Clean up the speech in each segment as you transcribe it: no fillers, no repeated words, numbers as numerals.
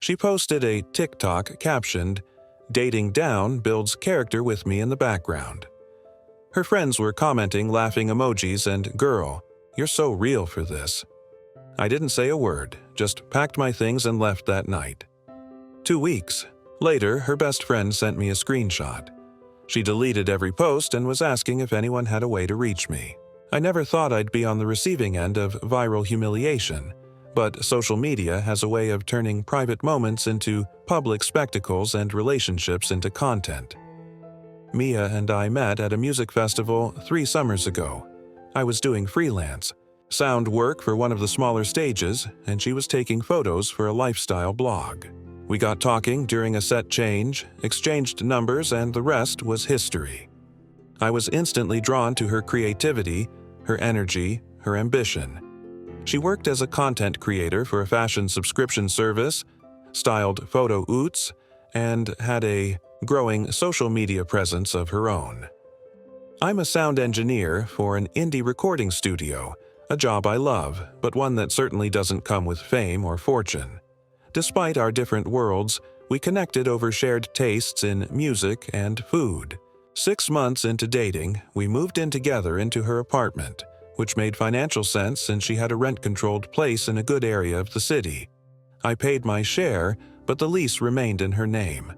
She posted a TikTok captioned, "Dating down builds character with me in the background." Her friends were commenting laughing emojis and, "Girl, you're so real for this." I didn't say a word, just packed my things and left that night. 2 weeks later, her best friend sent me a screenshot. She deleted every post and was asking if anyone had a way to reach me. I never thought I'd be on the receiving end of viral humiliation, but social media has a way of turning private moments into public spectacles and relationships into content. Mia and I met at a music festival 3 summers ago. I was doing freelance sound work for one of the smaller stages, and she was taking photos for a lifestyle blog. We got talking during a set change, exchanged numbers, and the rest was history. I was instantly drawn to her creativity, her energy, her ambition. She worked as a content creator for a fashion subscription service, styled photo oots, and had a growing social media presence of her own. I'm a sound engineer for an indie recording studio, a job I love, but one that certainly doesn't come with fame or fortune. Despite our different worlds, we connected over shared tastes in music and food. 6 months into dating, we moved in together into her apartment, which made financial sense since she had a rent-controlled place in a good area of the city. I paid my share, but the lease remained in her name.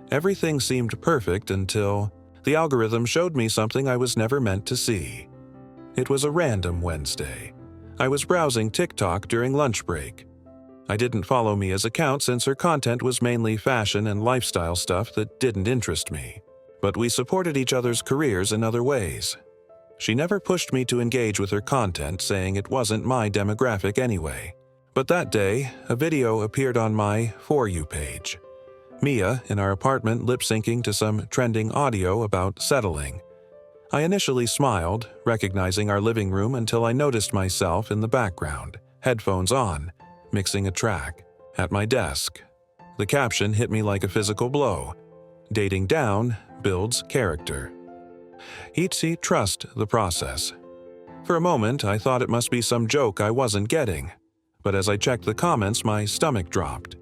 Everything seemed perfect until the algorithm showed me something I was never meant to see. It was a random Wednesday. I was browsing TikTok during lunch break. I didn't follow Mia's account since her content was mainly fashion and lifestyle stuff that didn't interest me. But we supported each other's careers in other ways. She never pushed me to engage with her content, saying it wasn't my demographic anyway. But that day, a video appeared on my For You page. Mia in our apartment lip-syncing to some trending audio about settling. I initially smiled, recognizing our living room until I noticed myself in the background, headphones on, mixing a track, at my desk. The caption hit me like a physical blow. Dating down builds character. AmITheA, trust the process. For a moment, I thought it must be some joke I wasn't getting, but as I checked the comments, my stomach dropped.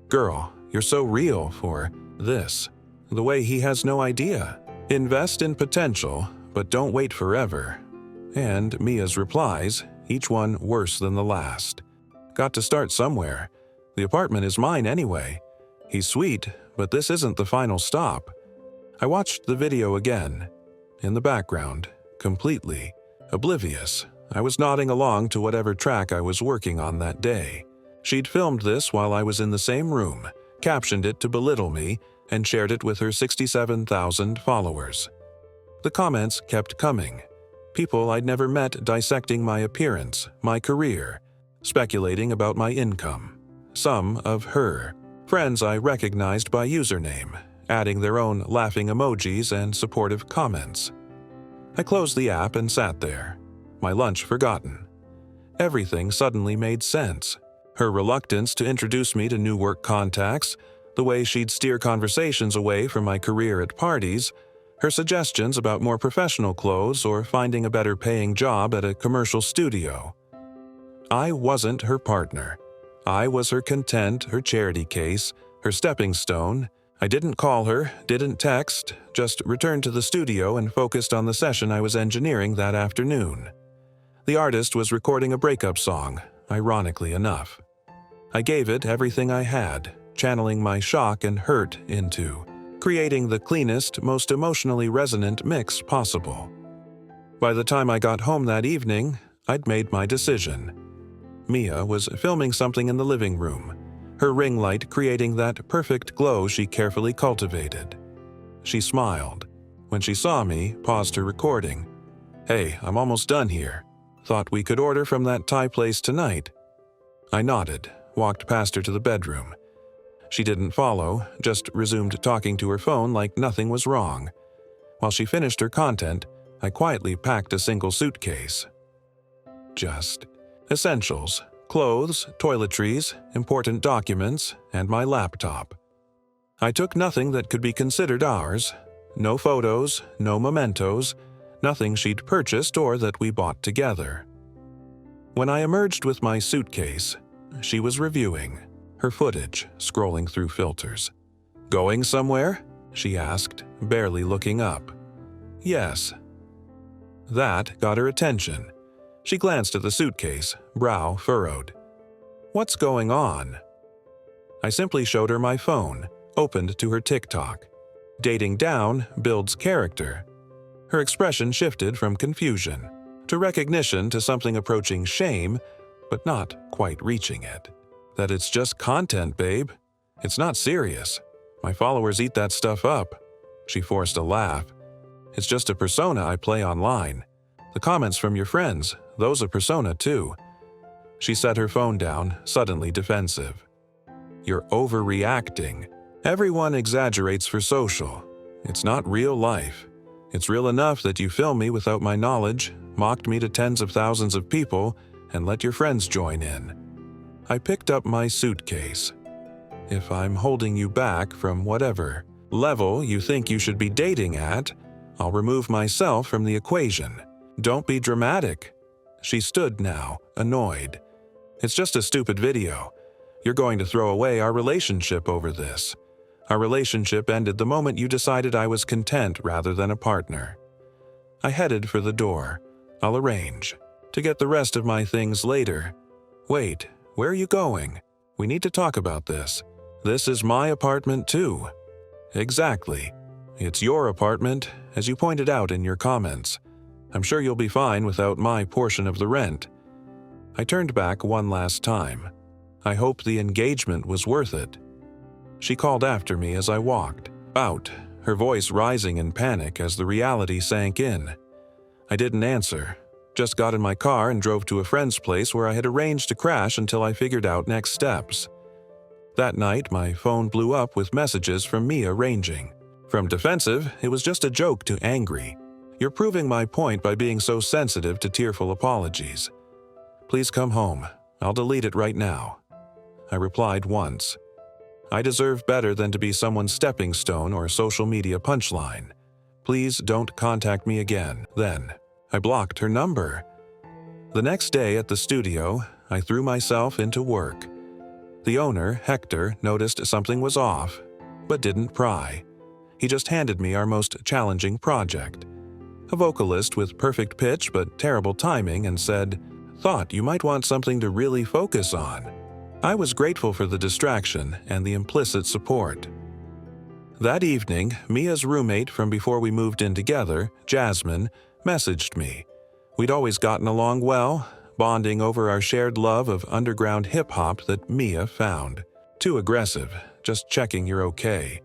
"Girl, you're so real for this. The way he has no idea. Invest in potential, but don't wait forever." And Mia's replies, each one worse than the last. "Got to start somewhere. The apartment is mine anyway. He's sweet, but this isn't the final stop." I watched the video again. In the background, completely oblivious, I was nodding along to whatever track I was working on that day. She'd filmed this while I was in the same room, captioned it to belittle me, and shared it with her 67,000 followers. The comments kept coming. People I'd never met dissecting my appearance, my career, speculating about my income. Some of her friends I recognized by username, adding their own laughing emojis and supportive comments. I closed the app and sat there, my lunch forgotten. Everything suddenly made sense. Her reluctance to introduce me to new work contacts, the way she'd steer conversations away from my career at parties, her suggestions about more professional clothes or finding a better paying job at a commercial studio. I wasn't her partner. I was her content, her charity case, her stepping stone. I didn't call her, didn't text, just returned to the studio and focused on the session I was engineering that afternoon. The artist was recording a breakup song, ironically enough. I gave it everything I had, channeling my shock and hurt into creating the cleanest, most emotionally resonant mix possible. By the time I got home that evening, I'd made my decision. Mia was filming something in the living room, her ring light creating that perfect glow she carefully cultivated. She smiled. When she saw me, paused her recording. "Hey, I'm almost done here. Thought we could order from that Thai place tonight." I nodded, walked past her to the bedroom. She didn't follow, just resumed talking to her phone like nothing was wrong. While she finished her content, I quietly packed a single suitcase. Just essentials, clothes, toiletries, important documents, and my laptop. I took nothing that could be considered ours. No photos, no mementos, nothing she'd purchased or that we bought together. When I emerged with my suitcase, she was reviewing. her footage scrolling through filters. "Going somewhere?" she asked, barely looking up. "Yes." That got her attention. She glanced at the suitcase, brow furrowed. "What's going on?" I simply showed her my phone, opened to her TikTok. Dating down builds character. Her expression shifted from confusion to recognition to something approaching shame, but not quite reaching it. "That it's just content, babe. It's not serious. My followers eat that stuff up." She forced a laugh. "It's just a persona I play online. The comments from your friends, those are persona too." She set her phone down, suddenly defensive. "You're overreacting. Everyone exaggerates for social. It's not real life. It's real enough that you film me without my knowledge, mocked me to tens of thousands of people, and let your friends join in." I picked up my suitcase. "If I'm holding you back from whatever level you think you should be dating at, I'll remove myself from the equation. Don't be dramatic." She stood now, annoyed. "It's just a stupid video. You're going to throw away our relationship over this. Our relationship ended the moment you decided I was content rather than a partner." I headed for the door. "I'll arrange. To get the rest of my things later." "Wait, where are you going? We need to talk about this. This is my apartment too." "Exactly. It's your apartment, as you pointed out in your comments. I'm sure you'll be fine without my portion of the rent." I turned back one last time. I hope the engagement was worth it. She called after me as I walked out, her voice rising in panic as the reality sank in. I didn't answer, just got in my car and drove to a friend's place where I had arranged to crash until I figured out next steps. That night, my phone blew up with messages from Mia ranging. From defensive, it was just a joke, to angry. "You're proving my point by being so sensitive to tearful apologies. Please come home. I'll delete it right now." I replied once. I deserve better than to be someone's stepping stone or social media punchline. Please don't contact me again. Then, I blocked her number. The next day at the studio, I threw myself into work. The owner, Hector, noticed something was off, but didn't pry. He just handed me our most challenging project. A vocalist with perfect pitch but terrible timing, and said, "Thought you might want something to really focus on." I was grateful for the distraction and the implicit support. That evening, Mia's roommate from before we moved in together, Jasmine, messaged me. We'd always gotten along well, bonding over our shared love of underground hip-hop that Mia found. "Too aggressive, just checking you're okay."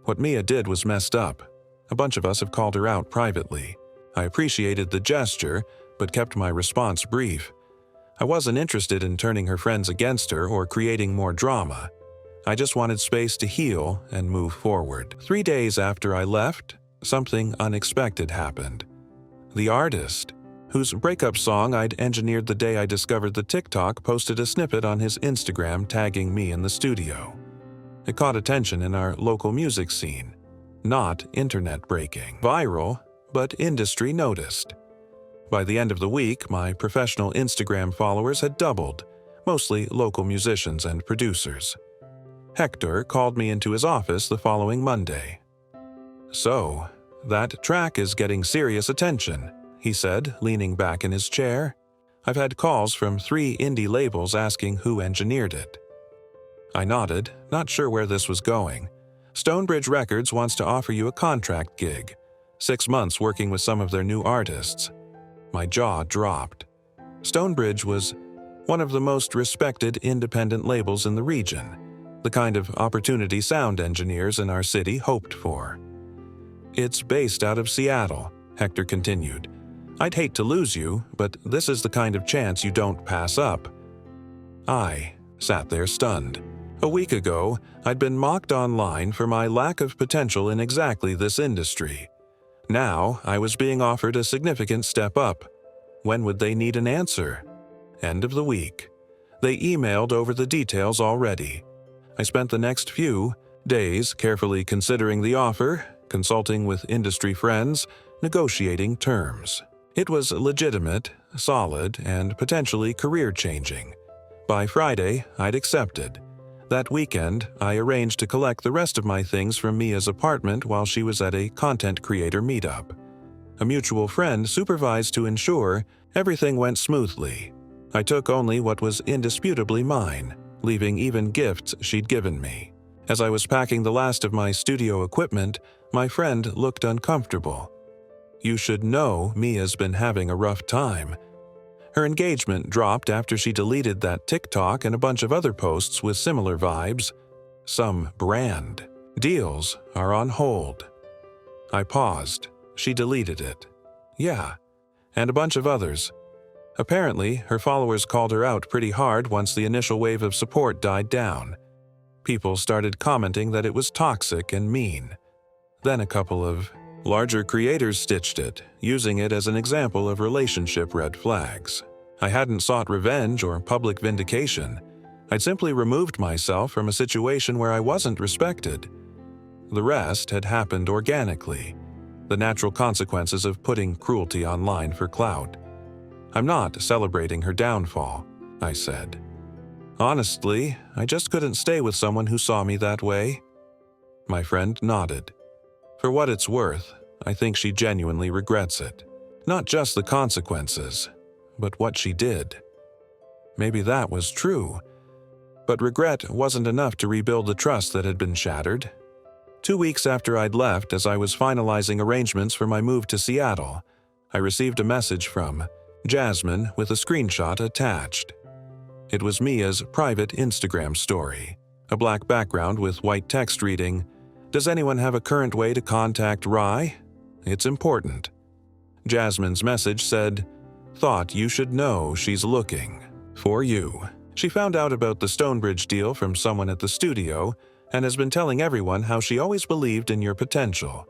What Mia did was messed up. A bunch of us have called her out privately. I appreciated the gesture, but kept my response brief. I wasn't interested in turning her friends against her or creating more drama. I just wanted space to heal and move forward. 3 days after I left, something unexpected happened. The artist, whose breakup song I'd engineered the day I discovered the TikTok, posted a snippet on his Instagram tagging me in the studio. It caught attention in our local music scene. Not internet breaking. Viral, but industry noticed. By the end of the week, my professional Instagram followers had doubled, mostly local musicians and producers. Hector called me into his office the following Monday. "So, that track is getting serious attention," he said, leaning back in his chair. "I've had calls from 3 indie labels asking who engineered it." I nodded, not sure where this was going. "Stonebridge Records wants to offer you a contract gig. 6 months working with some of their new artists." My jaw dropped. Stonebridge was one of the most respected independent labels in the region, the kind of opportunity sound engineers in our city hoped for. "It's based out of Seattle," Hector continued. "I'd hate to lose you, but this is the kind of chance you don't pass up." I sat there stunned. A week ago, I'd been mocked online for my lack of potential in exactly this industry. Now, I was being offered a significant step up. When would they need an answer? End of the week. They emailed over the details already. I spent the next few days carefully considering the offer, consulting with industry friends, negotiating terms. It was legitimate, solid, and potentially career-changing. By Friday, I'd accepted. That weekend, I arranged to collect the rest of my things from Mia's apartment while she was at a content creator meetup. A mutual friend supervised to ensure everything went smoothly. I took only what was indisputably mine, leaving even gifts she'd given me. As I was packing the last of my studio equipment, my friend looked uncomfortable. "You should know Mia's been having a rough time." Her engagement dropped after she deleted that TikTok and a bunch of other posts with similar vibes. Some brand deals are on hold. I paused. She deleted it. Yeah, and a bunch of others. Apparently, her followers called her out pretty hard once the initial wave of support died down. People started commenting that it was toxic and mean. Then a couple of larger creators stitched it, using it as an example of relationship red flags. I hadn't sought revenge or public vindication. I'd simply removed myself from a situation where I wasn't respected. The rest had happened organically, the natural consequences of putting cruelty online for clout. "I'm not celebrating her downfall," I said. "Honestly, I just couldn't stay with someone who saw me that way." My friend nodded. For what it's worth, I think she genuinely regrets it. Not just the consequences, but what she did. Maybe that was true. But regret wasn't enough to rebuild the trust that had been shattered. 2 weeks after I'd left, as I was finalizing arrangements for my move to Seattle, I received a message from Jasmine with a screenshot attached. It was Mia's private Instagram story, a black background with white text reading, "Does anyone have a current way to contact Rye? It's important." Jasmine's message said, "Thought you should know she's looking for you." She found out about the Stonebridge deal from someone at the studio and has been telling everyone how she always believed in your potential.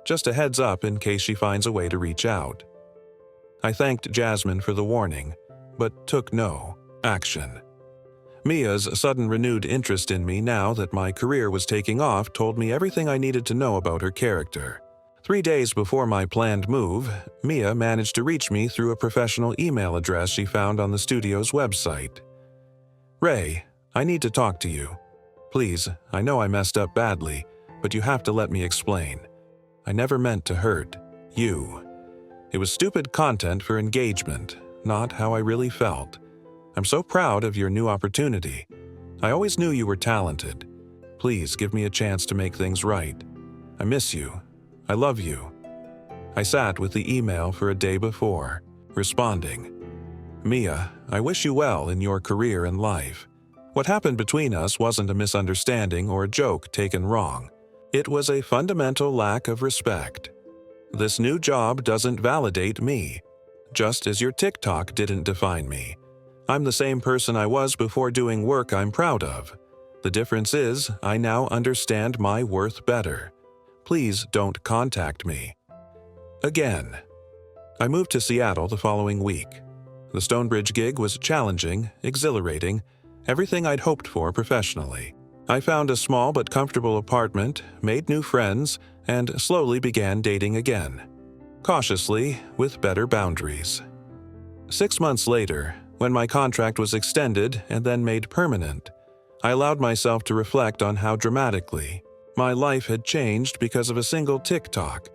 Just a heads up in case she finds a way to reach out. I thanked Jasmine for the warning, but took no action. Mia's sudden renewed interest in me now that my career was taking off told me everything I needed to know about her character. 3 days before my planned move, Mia managed to reach me through a professional email address she found on the studio's website. "Ray, I need to talk to you. Please, I know I messed up badly, but you have to let me explain. I never meant to hurt you. It was stupid content for engagement, not how I really felt. I'm so proud of your new opportunity. I always knew you were talented. Please give me a chance to make things right. I miss you. I love you." I sat with the email for a day before, responding, "Mia, I wish you well in your career and life. What happened between us wasn't a misunderstanding or a joke taken wrong. It was a fundamental lack of respect. This new job doesn't validate me, just as your TikTok didn't define me. I'm the same person I was before doing work I'm proud of. The difference is I now understand my worth better. Please don't contact me." Again. I moved to Seattle the following week. The Stonebridge gig was challenging, exhilarating, everything I'd hoped for professionally. I found a small but comfortable apartment, made new friends, and slowly began dating again. Cautiously, with better boundaries. 6 months later, when my contract was extended and then made permanent, I allowed myself to reflect on how dramatically my life had changed because of a single TikTok.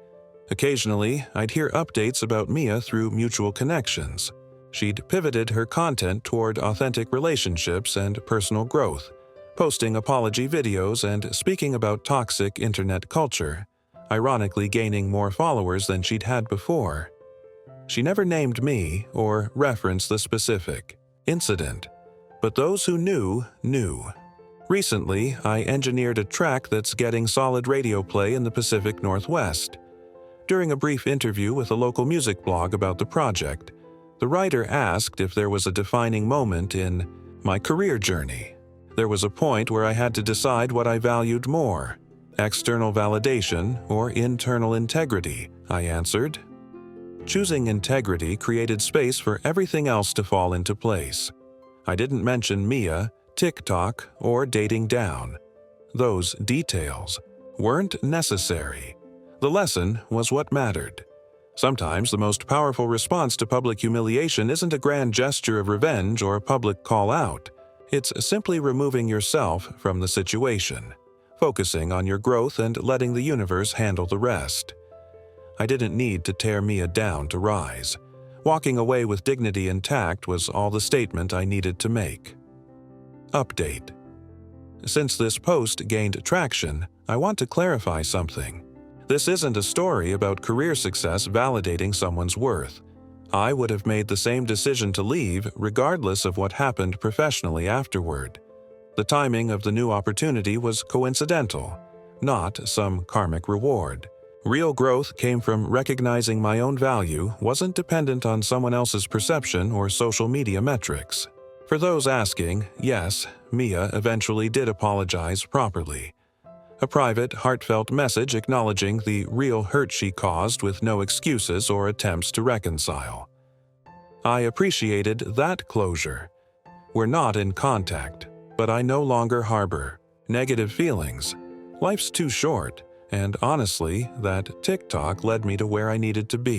Occasionally, I'd hear updates about Mia through mutual connections. She'd pivoted her content toward authentic relationships and personal growth, posting apology videos and speaking about toxic internet culture, ironically gaining more followers than she'd had before. She never named me or referenced the specific incident, but those who knew, knew. Recently, I engineered a track that's getting solid radio play in the Pacific Northwest. During a brief interview with a local music blog about the project, the writer asked if there was a defining moment in my career journey. There was a point where I had to decide what I valued more, external validation or internal integrity, I answered. Choosing integrity created space for everything else to fall into place. I didn't mention Mia, TikTok, or dating down. Those details weren't necessary. The lesson was what mattered. Sometimes the most powerful response to public humiliation isn't a grand gesture of revenge or a public call out. It's simply removing yourself from the situation, focusing on your growth and letting the universe handle the rest. I didn't need to tear Mia down to rise. Walking away with dignity intact was all the statement I needed to make. Update. Since this post gained traction, I want to clarify something. This isn't a story about career success validating someone's worth. I would have made the same decision to leave regardless of what happened professionally afterward. The timing of the new opportunity was coincidental, not some karmic reward. Real growth came from recognizing my own value wasn't dependent on someone else's perception or social media metrics. For those asking, yes, Mia eventually did apologize properly. A private, heartfelt message acknowledging the real hurt she caused with no excuses or attempts to reconcile. I appreciated that closure. We're not in contact, but I no longer harbor negative feelings. Life's too short, and honestly, that TikTok led me to where I needed to be.